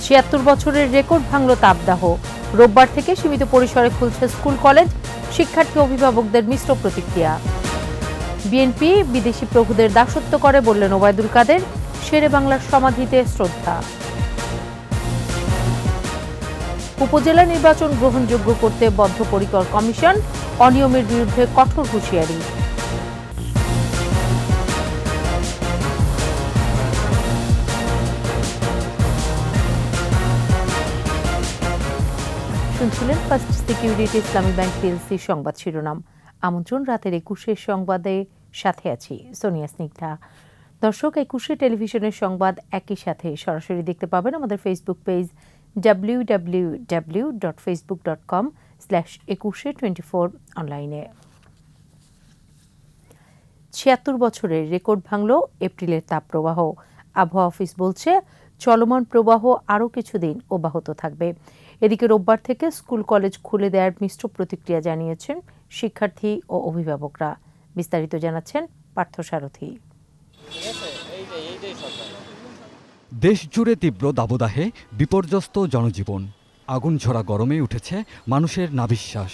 ৭৬ বছরের রেকর্ড ভাঙল তাপদাহ। রোববার থেকে সীমিত পরিসরে খুলছে স্কুল কলেজ, শিক্ষার্থী অভিভাবকদের মিশ্র প্রতিক্রিয়া। বিএনপি বিদেশি প্রভুদের দাসত্ব করে বললেন ওবায়দুল কাদের, শেরে বাংলার সমাধিতে শ্রদ্ধা। উপজেলা নির্বাচন গ্রহণযোগ্য করতে বদ্ধপরিকর কমিশন, অনিয়মের বিরুদ্ধে কঠোর হুঁশিয়ারি। শুনছিলেন ফার্স্ট সিকিউরিটি ইসলামী ব্যাংক পিএলসি সংবাদ শিরোনাম। আমন্ত্রণ রাতের 21 সংবাদে, সাথে আছি সোনিয়া স্নিগ্ধা। দর্শক, 21 টেলিভিশনের সংবাদ একই সাথে সরাসরি দেখতে পাবেন আমাদের ফেসবুক পেজ www.facebook.com/2124 অনলাইনে। ৭৬ বছরের রেকর্ড ভাঙল এপ্রিলের তাপপ্রবাহ। আবহাওয়া অফিস বলছে চলমান প্রবাহ আরও কিছুদিন অব্যাহত থাকবে। এদিকে রোববার থেকে স্কুল কলেজ খুলে দেওয়ার মিশ্র প্রতিক্রিয়া জানিয়েছেন শিক্ষার্থী ও অভিভাবকরা। বিস্তারিত জানাচ্ছেন পার্থসারথী। দেশ জুড়ে তীব্র দাবদাহে বিপর্যস্ত জনজীবন। আগুন ঝরা গরমে উঠেছে মানুষের নাভিশ্বাস।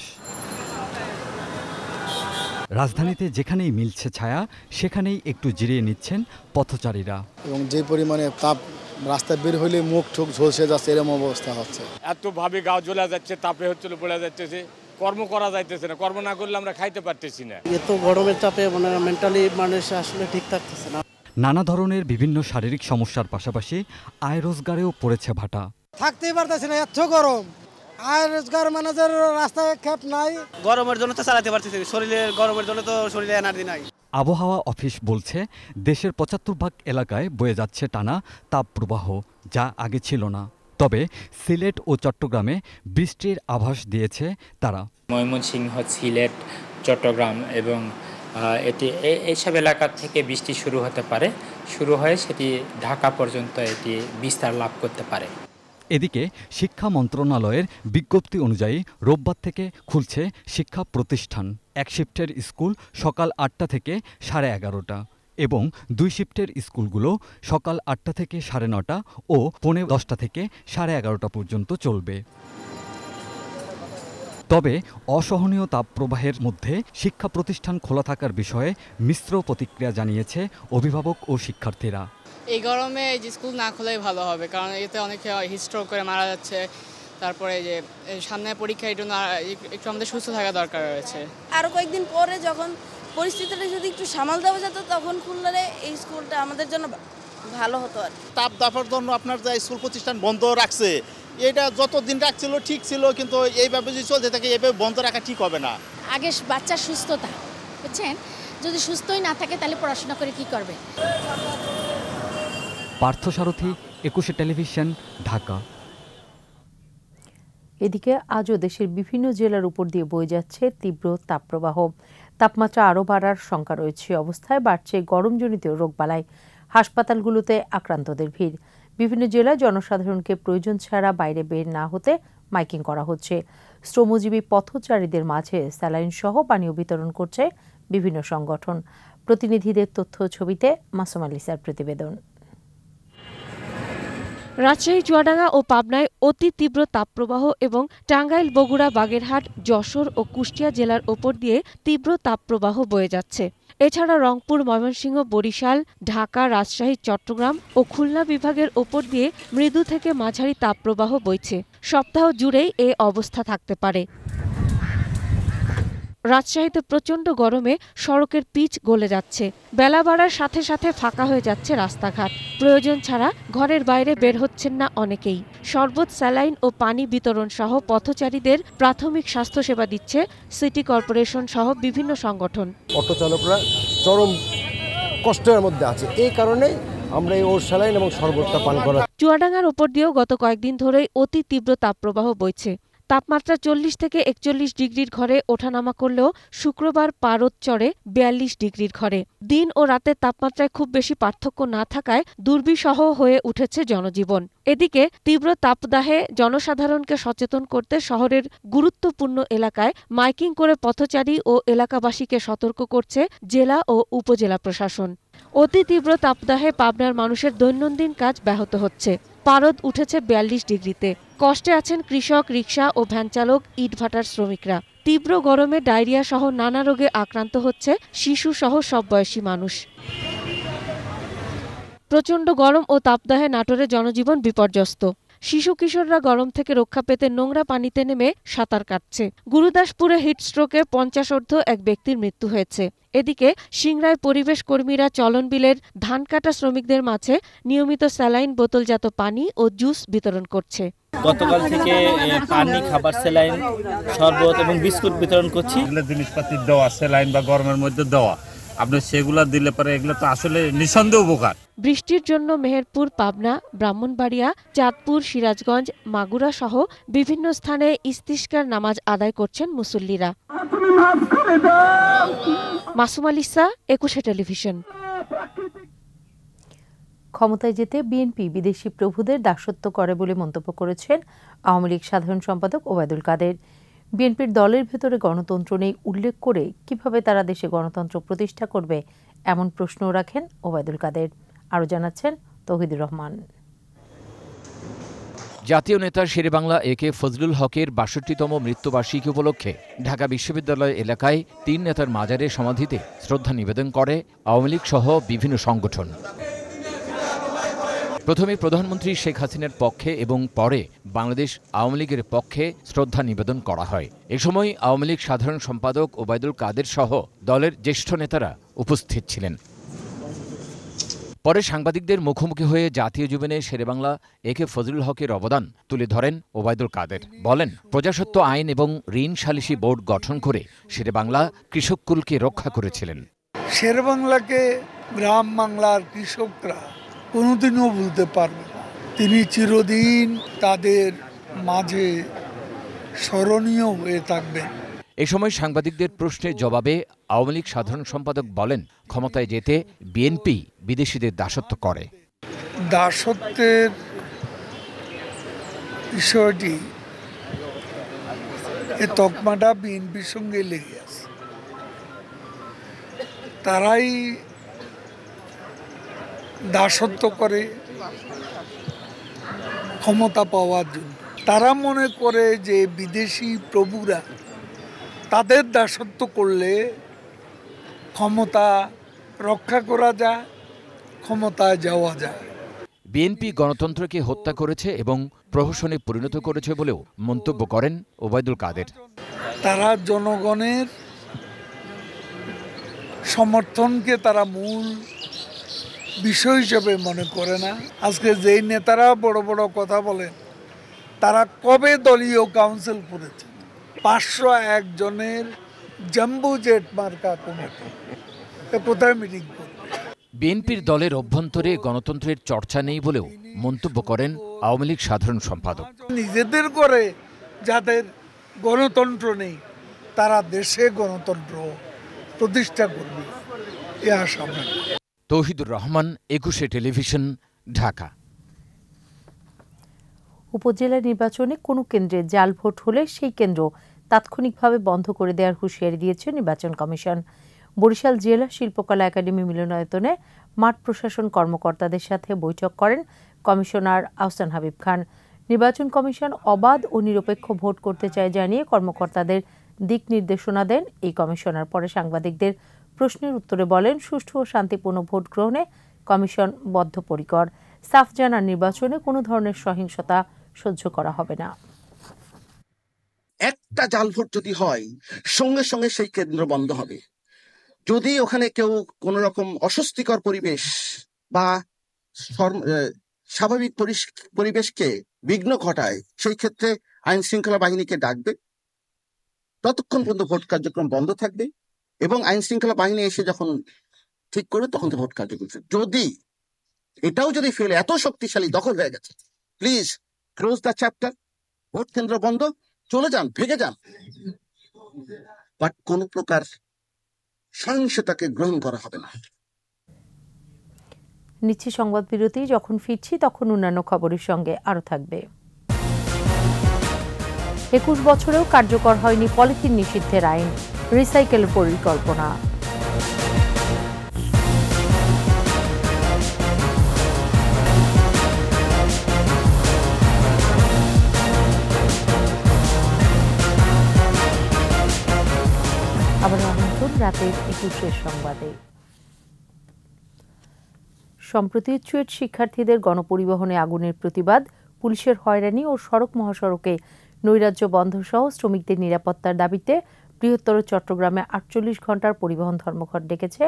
রাজধানীতে যেখানেই মিলছে ছায়া, সেখানেই একটু জিরিয়ে নিচ্ছেন পথচারীরা। এবং যে পরিমাণে তাপ, রাস্তায় বের হলে মুখ ঠোক ঝলসে যাচ্ছে, এরকম অবস্থা হচ্ছে। এতভাবে গাও জ্বলে যাচ্ছে, তাপে হচ্ছিল পড়ে যাচ্ছে, কর্ম করা যাইতেছে না। কর্ম না করলে আমরা খাইতে পারতেছি না। এত গরমের চাপে মানে মেন্টালি মানুষ আসলে ঠিক থাকতেছে না। নানা ধরনের বিভিন্ন শারীরিক সমস্যার পাশাপাশি আয় রোজগারেও পড়েছে ভাটা। থাকতেই পারতেছে না, এত গরম। আয় রোজগার ম্যানেজার রাস্তায় খেপ নাই। গরমের জন্য তো চালাতে পারতেছি, শরীরের গরমের জন্য তো শরীরে এনার্জি নাই। আবহাওয়া অফিস বলছে দেশের ৭৫% এলাকায় বয়ে যাচ্ছে টানা তাপপ্রবাহ, যা আগে ছিল না। তবে সিলেট ও চট্টগ্রামে বৃষ্টির আভাস দিয়েছে তারা। ময়মনসিংহ, সিলেট, চট্টগ্রাম এবং এইসব এলাকা থেকে বৃষ্টি শুরু হতে পারে। শুরু হয়ে সেটি ঢাকা পর্যন্ত এটি বিস্তার লাভ করতে পারে। এদিকে শিক্ষা মন্ত্রণালয়ের বিজ্ঞপ্তি অনুযায়ী রোববার থেকে খুলছে শিক্ষা প্রতিষ্ঠান। এক শিফটের স্কুল সকাল ৮টা থেকে 11:30 এবং 2 শিফটের স্কুলগুলো সকাল 8টা থেকে 9:30 ও পৌনে 10টা থেকে 11:30 পর্যন্ত চলবে। তবে অসহনীয় তাপপ্রবাহের মধ্যে শিক্ষা প্রতিষ্ঠান খোলা থাকার বিষয়ে মিশ্র প্রতিক্রিয়া জানিয়েছে অভিভাবক ও শিক্ষার্থীরা। এই গরমে এই যে স্কুল না খোলাই ভালো হবে, কারণ এতে অনেকে হিটস্ট্রোক করে মারা যাচ্ছে। তারপরে যে সামনে পরীক্ষা, এই জন্য একটু আমাদের সুস্থ থাকা দরকার রয়েছে। আরও কয়েকদিন পরে যখন পরিস্থিতিটা যদি একটু সামাল দেওয়া যেত, তখন খুললে এই স্কুলটা আমাদের জন্য ভালো হতো। আর তাপ দাপার জন্য আপনার যে স্কুল প্রতিষ্ঠান বন্ধ রাখছে, এটা যতদিন রাখছিল ঠিক ছিল, কিন্তু এইভাবে যদি চলতে থাকে এইভাবে বন্ধ রাখা ঠিক হবে না। আগে বাচ্চার সুস্থতা, বুঝছেন, যদি সুস্থই না থাকে তাহলে পড়াশোনা করে কি করবে। পার্থসারথী, 21 টেলিভিশন, ঢাকা। এদিকে আজও দেশের বিভিন্ন জেলার উপর দিয়ে বয়ে যাচ্ছে তীব্র তাপপ্রবাহ। তাপমাত্রা আরও বাড়ার শঙ্কা রয়েছে অবস্থায় বাড়ছে গরমজনিত রোগবালাই। হাসপাতালগুলোতে আক্রান্তদের ভিড়। বিভিন্ন জেলায় জনসাধারণকে প্রয়োজন ছাড়া বাইরে বের না হতে মাইকিং করা হচ্ছে। শ্রমজীবী পথচারীদের মাঝে স্যালাইন সহ পানীয় বিতরণ করছে বিভিন্ন সংগঠন। প্রতিনিধিদের তথ্য ছবিতে মাসুম আলিসার প্রতিবেদন। রাজশাহী, চুয়াডাঙ্গা ও পাবনায় অতি তীব্র তাপপ্রবাহ এবং টাঙ্গাইল, বগুড়া, বাগেরহাট, যশোর ও কুষ্টিয়া জেলার ওপর দিয়ে তীব্র তাপপ্রবাহ বয়ে যাচ্ছে। এছাড়া রংপুর, ময়মনসিংহ, বরিশাল, ঢাকা, রাজশাহী, চট্টগ্রাম ও খুলনা বিভাগের ওপর দিয়ে মৃদু থেকে মাঝারি তাপপ্রবাহ বইছে। সপ্তাহ জুড়েই এ অবস্থা থাকতে পারে। রাজশাহীতে প্রচণ্ড গরমে সড়কের পিচ গলে যাচ্ছে। বেলা বাড়ার সাথে সাথে ফাঁকা হয়ে যাচ্ছে রাস্তাঘাট। প্রয়োজন ছাড়া ঘরের বাইরে বের হচ্ছেন না অনেকেই। শরবত, স্যালাইন ও পানি বিতরণ সহ পথচারীদের প্রাথমিক স্বাস্থ্যসেবা দিচ্ছে সিটি কর্পোরেশন সহ বিভিন্ন সংগঠন। অটো চালকরা চরম কষ্টের মধ্যে আছে, এই কারণে আমরা এই স্যালাইন এবং শরবতটা পান করা। চুয়াডাঙ্গার ওপর দিয়েও গত কয়েকদিন ধরেই অতি তীব্র তাপপ্রবাহ বইছে। তাপমাত্রা 40 থেকে 41 ডিগ্রির ঘরে ওঠানামা করলেও শুক্রবার পারদ চড়ে 42 ডিগ্রির ঘরে। দিন ও রাতের তাপমাত্রায় খুব বেশি পার্থক্য না থাকায় দুর্বিষহ হয়ে উঠেছে জনজীবন। এদিকে তীব্র তাপদাহে জনসাধারণকে সচেতন করতে শহরের গুরুত্বপূর্ণ এলাকায় মাইকিং করে পথচারী ও এলাকাবাসীকে সতর্ক করছে জেলা ও উপজেলা প্রশাসন। অতি তীব্র তাপদাহে পাবনার মানুষের দৈনন্দিন কাজ ব্যাহত হচ্ছে। পারদ উঠেছে 42 ডিগ্রিতে। কষ্টে আছেন কৃষক, রিকশা ও ভ্যান চালক, ইটভাটার শ্রমিকরা। তীব্র গরমে ডায়রিয়া সহ নানা রোগে আক্রান্ত হচ্ছে শিশু সহ সব বয়সী মানুষ। প্রচণ্ড গরম ও তাপদাহে নাটোরে জনজীবন বিপর্যস্ত। শিশু কিশোররা গরম থেকে রক্ষা পেতে নোংরা পানিতে নেমে সাঁতার কাটছে। গুরুদাসপুরে হিটস্ট্রোকে 50 এক ব্যক্তির মৃত্যু হয়েছে। এদিকে সিংড়ায় পরিবেশ কর্মীরা চলন বিলের ধান কাটা শ্রমিকদের মাঝে নিয়মিত স্যালাইন, বোতলজাত পানি ও জুস বিতরণ করছে। গতকাল থেকে পানি, খাবার, স্যালাইন, শরবত এবং বিস্কুট বিতরণ করছি। জিনিসপাতি দেওয়া, স্যালাইন বা গরমের মধ্যে দেওয়া, আপনি সেগুলো দিলে পরে এগুলো তো আসলে নিঃসন্দেহ উপকার। বৃষ্টির জন্য মেহেরপুর, পাবনা, ব্রাহ্মণবাড়িয়া, চাঁদপুর, সিরাজগঞ্জ, মাগুরা সহ বিভিন্ন স্থানে ইস্তিসকার নামাজ আদায় করছেন মুসল্লিরা। মাসুম আলিসা, 21 টেলিভিশন। ক্ষমতায় যেতে বিএনপি বিদেশি প্রভুদের দাসত্ব করে বলে মন্তব্য করেছেন আওয়ামী লীগ সাধারণ সম্পাদক ওবায়দুল কাদের। বিএনপির দলের ভেতরে গণতন্ত্র নেই উল্লেখ করে কিভাবে তারা দেশে গণতন্ত্র প্রতিষ্ঠা করবে এমন প্রশ্ন রাখেন ওবায়দুল কাদের। আরও জানাচ্ছেন তৌহিদুর রহমান। জাতীয় নেতা শেরেবাংলা একে ফজলুল হকের ৬২তম মৃত্যুবার্ষিকী উপলক্ষে ঢাকা বিশ্ববিদ্যালয় এলাকায় ৩ নেতার মাজারে সমাধিতে শ্রদ্ধা নিবেদন করে আওয়ামী লীগ সহ বিভিন্ন সংগঠন। প্রথমে প্রধানমন্ত্রী শেখ হাসিনার পক্ষে এবং পরে বাংলাদেশ আওয়ামী লীগের পক্ষে শ্রদ্ধা নিবেদন করা হয়। এ সময় আওয়ামী লীগ সাধারণ সম্পাদক ওবায়দুল কাদের সহ দলের জ্যেষ্ঠ নেতারা উপস্থিত ছিলেন। পরে সাংবাদিকদের মুখোমুখি হয়ে জাতীয় জীবনে শেরেবাংলা একে ফজলুল হকের অবদান তুলে ধরেন ওবায়দুল কাদের। বলেন, প্রজাস্বত্ব আইন এবং ঋণ সালিসি বোর্ড গঠন করে শেরেবাংলা কৃষককুলকে রক্ষা করেছিলেন। শেরেবাংলাকে গ্রাম বাংলার কৃষকরা কোনোদিনও ভুলতে পারবে না। তিনি চিরদিন তাদের মাঝে স্মরণীয় হয়ে থাকবেন। এ সময় সাংবাদিকদের প্রশ্নের জবাবে আওয়ামী লীগ সাধারণ সম্পাদক বলেন, ক্ষমতায় যেতে বিএনপি বিদেশিদের দাসত্ব করে। দাসত্বের বিষয়টি, এ তকমাটা বিএনপির সঙ্গে লেগে আছে। তারাই দাসত্ব করে ক্ষমতা পাওয়ার জন্য। তারা মনে করে যে বিদেশি প্রভুরা তাদের দাসত্ব করলে ক্ষমতা রক্ষা করা যায়, ক্ষমতায় যাওয়া যায়। বিএনপি গণতন্ত্রকে হত্যা করেছে এবং প্রহসনে পরিণত করেছে বলেও মন্তব্য করেন ওবায়দুল কাদের। তারা জনগণের সমর্থনকে তারা মূল বিষয় হিসেবে মনে করে না। আজকে যেই নেতারা বড় বড় কথা বলেন, তারা কবে দলীয় কাউন্সিল করেছে? 501 জনের জাম্বু জেট মার্কা কমিটি কোথায় মিটিং করবে? বিএনপির দলের অভ্যন্তরে গণতন্ত্রের চর্চা নেই বলেও মন্তব্য করেন আওয়ামী লীগ সাধারণ সম্পাদক। নিজেদের করে যাদের গণতন্ত্র নেই, তারা দেশে গণতন্ত্র প্রতিষ্ঠা করবে এ আশা। তৌহিদুর রহমান, 21 টেলিভিশন, ঢাকা। উপজেলা নির্বাচনে কোনো কেন্দ্রে জাল ভোট হলে সেই কেন্দ্র তাৎক্ষণিকভাবে বন্ধ করে দেওয়ার হুঁশিয়ারি দিয়েছে নির্বাচন কমিশন। বরিশাল জেলা শিল্পকলা একাডেমি মিলনায়তনে মাঠ প্রশাসন কর্মকর্তাদের সাথে বৈঠক করেন কমিশনার আহসান হাবিব খান। নির্বাচন কমিশন অবাধ ও নিরপেক্ষ ভোট করতে চায় জানিয়ে কর্মকর্তাদের দিক নির্দেশনা দেন এই কমিশনার। পরে সাংবাদিকদের প্রশ্নের উত্তরে বলেন, সুষ্ঠু ও শান্তিপূর্ণ ভোট গ্রহণে কমিশন বদ্ধপরিকর। সাফ জানান, নির্বাচনে কোনো ধরনের সহিংসতা সহ্য করা হবে না। একটা জাল ভোট যদি হয়, সঙ্গে সঙ্গে সেই কেন্দ্র বন্ধ হবে। যদি ওখানে কেউ কোন রকম অস্বস্তিকর পরিবেশ বা স্বাভাবিক পরিবেশকে বিঘ্ন ঘটায়, সেই ক্ষেত্রে আইন শৃঙ্খলা বাহিনীকে ডাকবে। ততক্ষণ পর্যন্ত ভোট কার্যক্রম বন্ধ থাকবে এবং আইন শৃঙ্খলা বাহিনী এসে যখন ঠিক করবে তখন তো ভোট কার্যক্রম। যদি এটাও যদি ফেলে, এত শক্তিশালী দখল হয়ে গেছে, please close the chapter, vote কেন্দ্র বন্ধ, চলে যান, ভেগে যান। বাট কোন প্রকার সহিংসতাকে গ্রহণ করা হবে না। নিচ্ছি সংবাদ বিরতি। যখন ফিরছি তখন অন্যান্য খবরের সঙ্গে আরো থাকবে। 21 বছরেও কার্যকর হয়নি পলিথিন নিষিদ্ধের আইন, রিসাইকেল পরিকল্পনা। রাতের 21 সংবাদে। সম্প্রতি চুয়েট শিক্ষার্থীদের গণপরিবহনে আগুনের প্রতিবাদ, পুলিশের হয়রানি ও সড়ক মহাসড়কে নৈরাজ্য বন্ধ সহ শ্রমিকদের নিরাপত্তার দাবিতে বৃহত্তর চট্টগ্রামে 48 ঘণ্টার পরিবহন ধর্মঘট ডেকেছে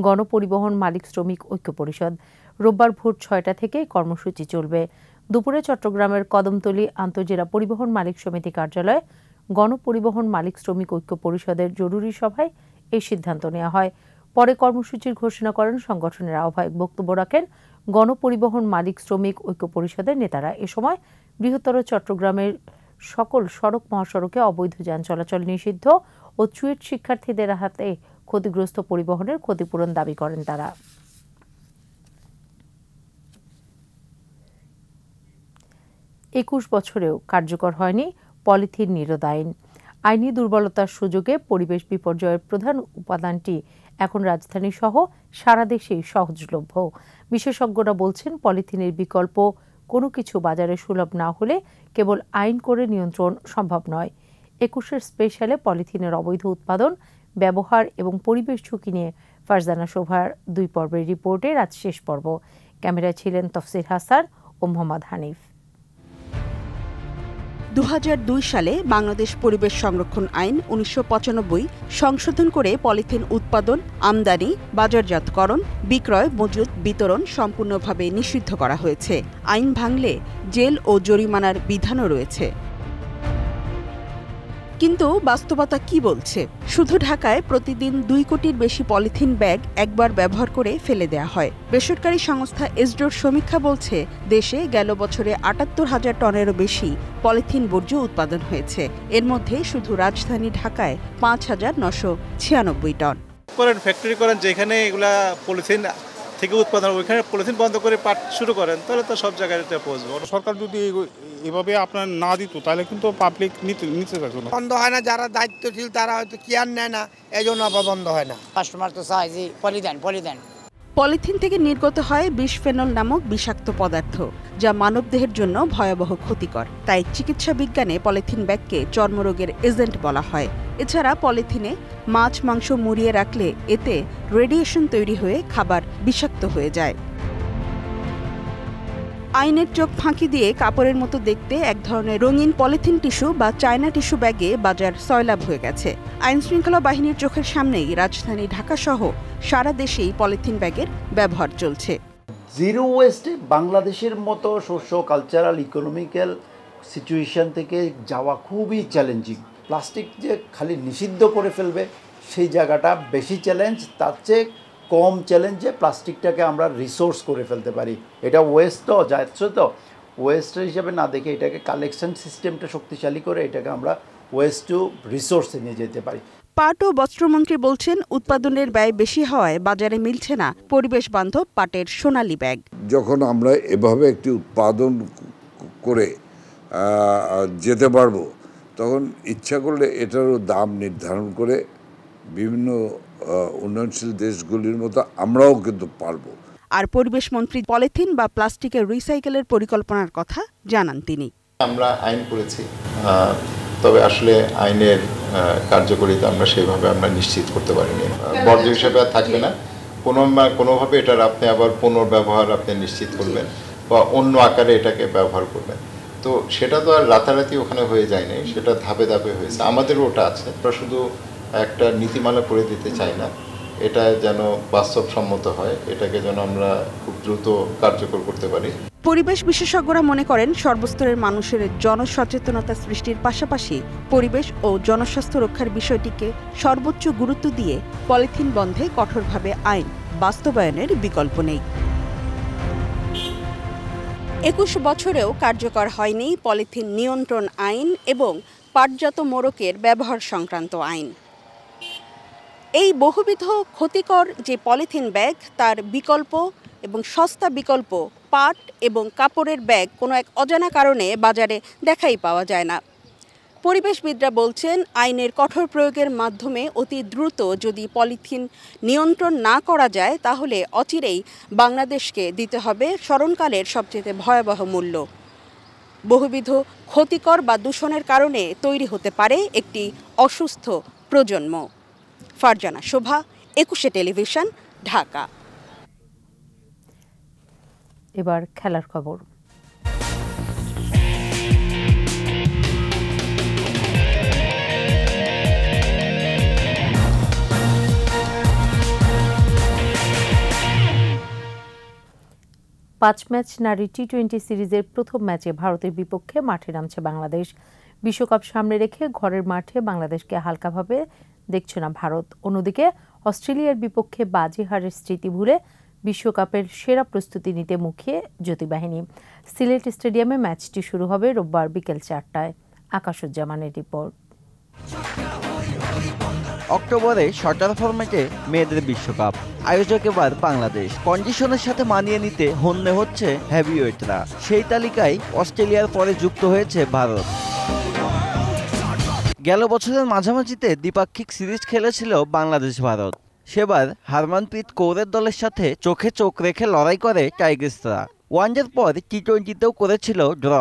গণপরিবহন মালিক শ্রমিক ঐক্য পরিষদ। রোববার ভোর 6টা থেকে কর্মসূচি চলবে। দুপুরে চট্টগ্রামের কদমতলী আন্তঃজেলা পরিবহন মালিক সমিতি কার্যালয়ে গণপরিবহন মালিক শ্রমিক ঐক্য পরিষদের জরুরি সভায় এই সিদ্ধান্ত নেওয়া হয়। পরে কর্মসূচির ঘোষণা করেন সংগঠনের আহ্বায়ক। বক্তব্য রাখেন গণপরিবহন মালিক শ্রমিক ঐক্য পরিষদের নেতারা। এ সময় বৃহত্তর চট্টগ্রামের সকল সড়ক মহাসড়কে অবৈধ যান চলাচল নিষিদ্ধ ও চুয়েট শিক্ষার্থীদের হাতে ক্ষতিগ্রস্ত পরিবহনের ক্ষতিপূরণ দাবি করেন তারা। 21 বছরেও কার্যকর হয়নি পলিথিন নিরোধ আইন। আইনি দুর্বলতার সুযোগে পরিবেশ বিপর্যয়ের প্রধান উপাদানটি এখন রাজধানী সহ সারা দেশেই সহজলভ্য। বিশেষজ্ঞরা বলছেন, পলিথিনের বিকল্প কোনো কিছু বাজারে সুলভ না হলে কেবল আইন করে নিয়ন্ত্রণ সম্ভব নয়। 21 স্পেশালে পলিথিনের অবৈধ উৎপাদন, ব্যবহার এবং পরিবেশ ঝুঁকি নিয়ে ফারজানা শোভার 2 পর্বের রিপোর্টের আজ শেষ পর্ব। ক্যামেরায় ছিলেন তফসির হাসান ও মোহাম্মদ হানিফ। 2002 সালে বাংলাদেশ পরিবেশ সংরক্ষণ আইন 1995 সংশোধন করে পলিথিন উৎপাদন, আমদানি, বাজারজাতকরণ, বিক্রয়, মজুত, বিতরণ সম্পূর্ণভাবে নিষিদ্ধ করা হয়েছে। আইন ভাঙলে জেল ও জরিমানার বিধানও রয়েছে। কিন্তু বাস্তবতা কি বলছে? শুধু ঢাকায় প্রতিদিন 2 কোটির বেশি পলিথিন ব্যাগ একবার ব্যবহার করে ফেলে দেয়া হয়। বেসরকারি সংস্থা এসডোর সমীক্ষা বলছে, দেশে গেল বছরে 78,000 টনেরও বেশি পলিথিন বর্জ্য উৎপাদন হয়েছে। এর মধ্যে শুধু রাজধানী ঢাকায় 5,996 টন। ফ্যাক্টরি করেন যেখানে এগুলা পলিথিন থেকে উৎপাদন, ওইখানে পলিথিন বন্ধ করে পাট শুরু করেন, তাহলে তো সব জায়গায় এটা পৌঁছবে। সরকার যদি এভাবে আপনার না দিত তাহলে কিন্তু পাবলিক নিতে থাকতো না। বন্ধ হয় না, যারা দায়িত্বশীল তারা হয়তো কেয়ার নেয় না, এই জন্য আবার বন্ধ হয় না। কাস্টমার তো চায় যে পলিথিন থেকে নির্গত হয় বিসফেনল নামক বিষাক্ত পদার্থ, যা মানবদেহের জন্য ভয়াবহ ক্ষতিকর। তাই চিকিৎসা বিজ্ঞানে পলিথিন ব্যাগকে চর্মরোগের এজেন্ট বলা হয়। এছাড়া পলিথিনে মাছ, মাংস মুড়িয়ে রাখলে এতে রেডিয়েশন তৈরি হয়ে খাবার বিষাক্ত হয়ে যায়। আইনের চোখ ফাঁকি দিয়ে কাপড়ের মতো দেখতে এক ধরনের রঙিন পলিথিন টিস্যু বা চায়না টিস্যু ব্যাগে বাজার সয়লাভ হয়ে গেছে। আইনশৃঙ্খলা বাহিনীর চোখের সামনেই রাজধানী ঢাকা সহ সারা দেশেই পলিথিন ব্যাগের ব্যবহার চলছে। জিরো ওয়েস্টে বাংলাদেশের মতো সোশ্য কালচারাল ইকোনমিক্যাল সিচুয়েশন থেকে যাওয়া খুবই চ্যালেঞ্জিং। প্লাস্টিক যে খালি নিষিদ্ধ করে ফেলবে সেই জায়গাটা বেশি চ্যালেঞ্জ, তার চেয়ে কম চ্যালেঞ্জে প্লাস্টিকটাকে আমরা রিসোর্স করে ফেলতে পারি। এটা ওয়েস্ট তো যাচ্ছে, তো ওয়েস্ট হিসেবে না দেখে এটাকে কালেকশন সিস্টেমটা শক্তিশালী করে এটাকে আমরা ওয়েস্ট টু রিসোর্সে নিয়ে যেতে পারি। পাট ও বস্ত্রমন্ত্রী বলছেন, উৎপাদনের ব্যয় বেশি হওয়ায় বাজারে মিলছে না পরিবেশ বান্ধব পাটের সোনালী ব্যাগ। যখন আমরা এভাবে একটি উৎপাদন করে যেতে পারবো, তখন ইচ্ছা করলে এটারও দাম নির্ধারণ করে বিভিন্ন উন্নয়নশীল দেশগুলির মতো আমরাও কিন্তু পারবো। আর পরিবেশ মন্ত্রী পলিথিন বা প্লাস্টিকের রিসাইকেলের পরিকল্পনার কথা জানান তিনি। আমরা আইন করেছি, তবে আসলে আইনের কার্যকারিতা আমরা সেইভাবে আমরা নিশ্চিত করতে পারিনি। বর্জ্য হিসেবে আর থাকবে না, কোনোভাবে এটার আপনি আবার পুনর্ব্যবহার আপনি নিশ্চিত করবেন বা অন্য আকারে এটাকে ব্যবহার করবেন। তো সেটা তো আর রাতারাতি ওখানে হয়ে যায়নি, সেটা ধাপে ধাপে হয়েছে। আমাদেরও ওটা আছে, আমরা শুধু একটা নীতিমালা করে দিতে চাই না, এটা যেন বাস্তবসম্মত হয়, এটাকে যেন আমরা খুব দ্রুত কার্যকর করতে পারি। পরিবেশ বিশেষজ্ঞরা মনে করেন, সর্বস্তরের মানুষের জনসচেতনতা সৃষ্টির পাশাপাশি পরিবেশ ও জনস্বাস্থ্য রক্ষার বিষয়টিকে সর্বোচ্চ গুরুত্ব দিয়ে পলিথিন বন্ধে কঠোরভাবে আইন বাস্তবায়নের বিকল্প নেই। 21 বছরেও কার্যকর হয়নি পলিথিন নিয়ন্ত্রণ আইন এবং পাটজাত মোড়কের ব্যবহার সংক্রান্ত আইন। এই বহুবিধ ক্ষতিকর যে পলিথিন ব্যাগ, তার বিকল্প এবং সস্তা বিকল্প পাট এবং কাপড়ের ব্যাগ কোনো এক অজানা কারণে বাজারে দেখাই পাওয়া যায় না। পরিবেশবিদরা বলছেন, আইনের কঠোর প্রয়োগের মাধ্যমে অতি দ্রুত যদি পলিথিন নিয়ন্ত্রণ না করা যায়, তাহলে অচিরেই বাংলাদেশকে দিতে হবে স্মরণকালের সবচেয়ে ভয়াবহ মূল্য। বহুবিধ ক্ষতিকর বা দূষণের কারণে তৈরি হতে পারে একটি অসুস্থ প্রজন্ম। ফারজানা শোভা, একুশে টেলিভিশন, ঢাকা। এবার খেলার খবর। পাঁচ ম্যাচ নারী টি-20 সিরিজের প্রথম ম্যাচে ভারতের বিপক্ষে মাঠে নামছে বাংলাদেশ। বিশ্বকাপ সামনে রেখে ঘরের মাঠে বাংলাদেশকে হালকাভাবে দেখছে না ভারত। অন্যদিকে অস্ট্রেলিয়ার বিপক্ষে বাজি হারের স্মৃতি ভুলে বিশ্বকাপের সেরা প্রস্তুতি নিতে মুখিয়ে জ্যোতিবাহিনী। সিলেট স্টেডিয়ামে ম্যাচটি শুরু হবে রোববার বিকেল 4টায়। আকাশুজ্জামানের রিপোর্ট। অক্টোবরে শর্টার ফরম্যাটে মেয়েদের বিশ্বকাপ, আয়োজক এবার বাংলাদেশ। কন্ডিশনের সাথে মানিয়ে নিতে হন্যে হচ্ছে হেভিওয়েটরা। সেই তালিকায় অস্ট্রেলিয়ার পরে যুক্ত হয়েছে ভারত। গেল বছরের মাঝামাঝিতে দ্বিপাক্ষিক সিরিজ খেলেছিল বাংলাদেশ ভারত। সেবার হারমানপ্রীত কৌরের দলের সাথে চোখে চোখ রেখে লড়াই করে টাইগার্সরা। ওয়ানডের পর টি-20তেও করেছিল ড্র।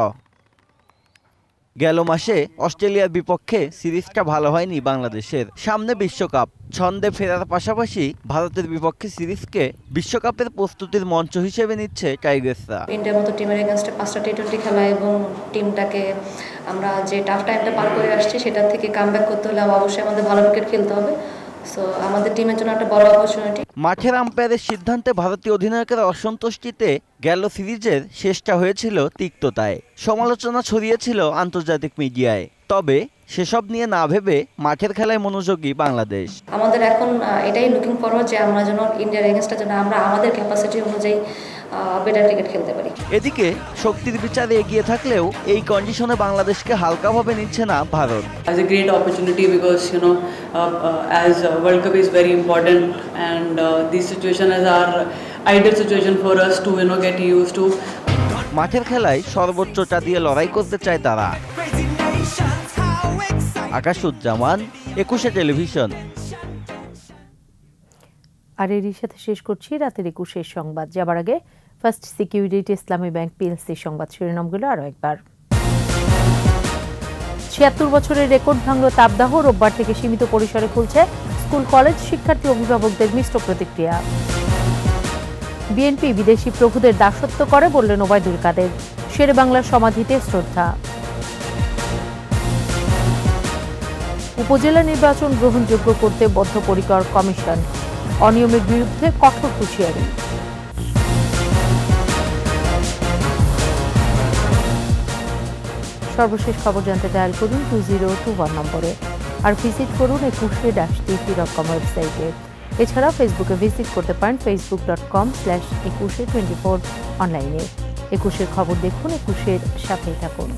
গেল মাসে অস্ট্রেলিয়ার বিপক্ষে সিরিজটা ভালো হয়নি বাংলাদেশের। সামনে বিশ্বকাপ, ছন্দে ফেরার পাশাপাশি ভারতের বিপক্ষে সিরিজকে বিশ্বকাপের প্রস্তুতির মঞ্চ হিসেবে নিচ্ছে টাইগার্সরা। ইন্ডিয়ার মতো টিমের এগেনস্টে 5টা টি-20 খেলা এবং টিমটাকে আমরা যে টাফ টাইমটা পার করে আসছি সেটার থেকে কামব্যাক করতে হলে অবশ্যই আমাদের ভালো ক্রিকেট খেলতে হবে। সো আমাদের টিমের জন্য একটা বড় অপরচুনিটি। মাঠের আম্পায়ারের সিদ্ধান্তে ভারতীয় অধিনায়কের অসন্তুষ্টিতে গেল সিরিজের শেষটা হয়েছিল তিক্ততায়। সমালোচনা ছড়িয়েছিল আন্তর্জাতিক মিডিয়ায়। তবে সেসব নিয়ে না ভেবে মাঠের খেলায় মনোযোগী বাংলাদেশ। আমাদের এখন এটাই লুকিং ফরওয়ার্ড যে আমরা যেন ইন্ডিয়ার এগেনস্টে যেন আমরা আমাদের ক্যাপাসিটি অনুযায়ী বেটার ক্রিকেট খেলতে পারি। এদিকে শক্তির বিচারে এগিয়ে থাকলেও এই কন্ডিশনে বাংলাদেশকে হালকাভাবে নিচ্ছে না Bharat. As a great opportunity because as World Cup is very important and this situation is our ideal situation for us to get used to. মাঠের খেলায় সর্বোচ্চটা দিয়ে লড়াই করতে চায় তারা। আকাশুজ্জামান, একুশে টেলিভিশন। আর এরই সাথে শেষ করছি রাতের 21 সংবাদ। যাবার আগে ফার্স্ট সিকিউরিটি ইসলামী ব্যাংক পিএলসি সংবাদ শিরোনামগুলো আরও একবার। ৭৬ বছরের রেকর্ড ভাঙল তাপদাহ, রোববার থেকে সীমিত পরিসরে খুলছে স্কুল কলেজ। শিক্ষার্থী অভিভাবকদের মিশ্র প্রতিক্রিয়া। বিএনপি বিদেশি প্রভুদের দাসত্ব করে বললেন ওবায়দুল কাদের। শেরে বাংলার সমাধিতে শ্রদ্ধা। উপজেলা নির্বাচন গ্রহণযোগ্য করতে বদ্ধপরিকর কমিশন, অনিয়মের বিরুদ্ধে কঠোর হুঁশিয়ারি। সর্বশেষ খবর জানতে ডায়াল করুন 2021 নম্বরে, আর ভিজিট করুন ekushe-tv.com ওয়েবসাইটে। এছাড়া ফেসবুকে ভিজিট করতে পারেন facebook.com/ekushe24 অনলাইনে। একুশের খবর দেখুন, একুশের সাথেই থাকুন।